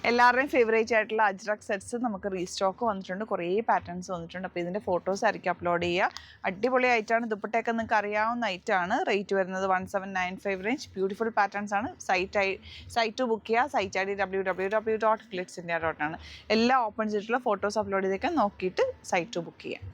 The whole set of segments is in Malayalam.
എല്ലാവരുടെയും ഫേവറേറ്റ് ആയിട്ടുള്ള അജ്രക് സെറ്റ്സ് നമുക്ക് റീസ്റ്റോക്ക് വന്നിട്ടുണ്ട്. കുറേ പാറ്റേൺസ് വന്നിട്ടുണ്ട്. അപ്പോൾ ഇതിൻ്റെ ഫോട്ടോസ് ആയിരിക്കും അപ്ലോഡ് ചെയ്യുക. അടിപൊളി ഐറ്റമാണ്. ദുപ്പട്ടയൊക്കെ നിങ്ങൾക്ക് അറിയാവുന്ന ഐറ്റമാണ്. റേറ്റ് വരുന്നത് 1795 റേഞ്ച്. ബ്യൂട്ടിഫുൾ പാറ്റേൺസ് ആണ്. സൈറ്റ് ബുക്ക് ചെയ്യുക. സൈറ്റ് ഐ ഡി www.glitzindia.in ആണ്. എല്ലാ ഓപ്പൺ ചെയ്തിട്ടുള്ള ഫോട്ടോസ് അപ്ലോഡ് ചെയ്തേക്കാൻ നോക്കിയിട്ട് സൈറ്റ് ബുക്ക് ചെയ്യാം.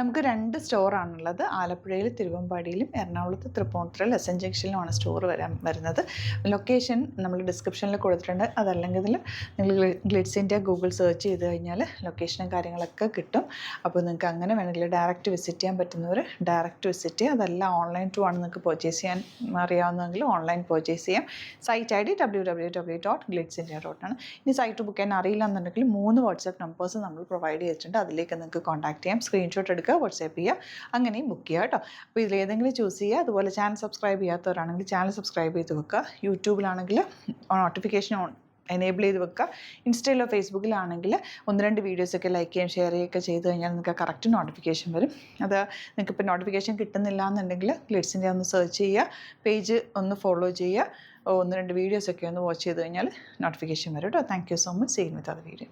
നമുക്ക് 2 സ്റ്റോറാണുള്ളത്. ആലപ്പുഴയിൽ തിരുവമ്പാടിയിലും എറണാകുളത്ത് തൃപ്പൂണിത്തുറയിൽ എസ് എൻ ജംഗ്ഷനിലുമാണ് സ്റ്റോർ വരുന്നത്. ലൊക്കേഷൻ നമ്മൾ ഡിസ്ക്രിപ്ഷനിൽ കൊടുത്തിട്ടുണ്ട്. അതല്ലെങ്കിൽ നിങ്ങൾ ഗ്ലിറ്റ്സ് ഇന്ത്യ ഗൂഗിൾ സെർച്ച് ചെയ്ത് കഴിഞ്ഞാൽ ലൊക്കേഷനും കാര്യങ്ങളൊക്കെ കിട്ടും. അപ്പോൾ നിങ്ങൾക്ക് അങ്ങനെ വേണമെങ്കിൽ ഡയറക്റ്റ് വിസിറ്റ് ചെയ്യാൻ പറ്റുന്നവർ ഡയറക്റ്റ് വിസിറ്റ് ചെയ്യുക. അതല്ല ഓൺലൈൻ ത്രൂ ആണ് നിങ്ങൾക്ക് പർച്ചേസ് ചെയ്യാൻ അറിയാവുന്നതെങ്കിൽ ഓൺലൈൻ പർച്ചേസ് ചെയ്യാം. സൈറ്റ് ഐ ഡി www.glitzindia.in ആണ്. ഇനി സൈറ്റ് ബുക്ക് ചെയ്യാൻ അറിയില്ല എന്നുണ്ടെങ്കിൽ 3 വാട്സാപ്പ് നമ്പേഴ്സ് നമ്മൾ പ്രൊവൈഡ് ചെയ്തിട്ടുണ്ട്. അതിലേക്ക് നിങ്ങൾക്ക് കോൺടാക്ട് ചെയ്യാം. സ്ക്രീൻഷോട്ട് എടുക്കുക, വാട്സാപ്പ് ചെയ്യുക, അങ്ങനെയും ബുക്ക് ചെയ്യുക കേട്ടോ. അപ്പോൾ ഇതിലേതെങ്കിലും ചൂസ് ചെയ്യുക. അതുപോലെ ചാനൽ സബ്സ്ക്രൈബ് ചെയ്യാത്തവരാണെങ്കിൽ ചാനൽ സബ്സ്ക്രൈബ് ചെയ്ത് വെക്കുക. യൂട്യൂബിലാണെങ്കിൽ നോട്ടിഫിക്കേഷൻ എനേബിൾ ചെയ്ത് വെക്കുക. ഇൻസ്റ്റയിലോ ഫേസ്ബുക്കിലാണെങ്കിൽ 1-2 വീഡിയോസൊക്കെ ലൈക്ക് ചെയ്യുകയും ഷെയർ ചെയ്യുകയൊക്കെ ചെയ്ത് കഴിഞ്ഞാൽ നിങ്ങൾക്ക് കറക്റ്റ് നോട്ടിഫിക്കേഷൻ വരും. അത് നിങ്ങൾക്ക് ഇപ്പോൾ നോട്ടിഫിക്കേഷൻ കിട്ടുന്നില്ല എന്നുണ്ടെങ്കിൽ ഗ്ലിറ്റ്സ് ഇന്ത്യ ഒന്ന് സെർച്ച് ചെയ്യുക, പേജ് ഒന്ന് ഫോളോ ചെയ്യുക, 1-2 വീഡിയോസൊക്കെ ഒന്ന് വാച്ച് ചെയ്ത് കഴിഞ്ഞാൽ നോട്ടിഫിക്കേഷൻ വരും കേട്ടോ. Thank you so much. See you with other video.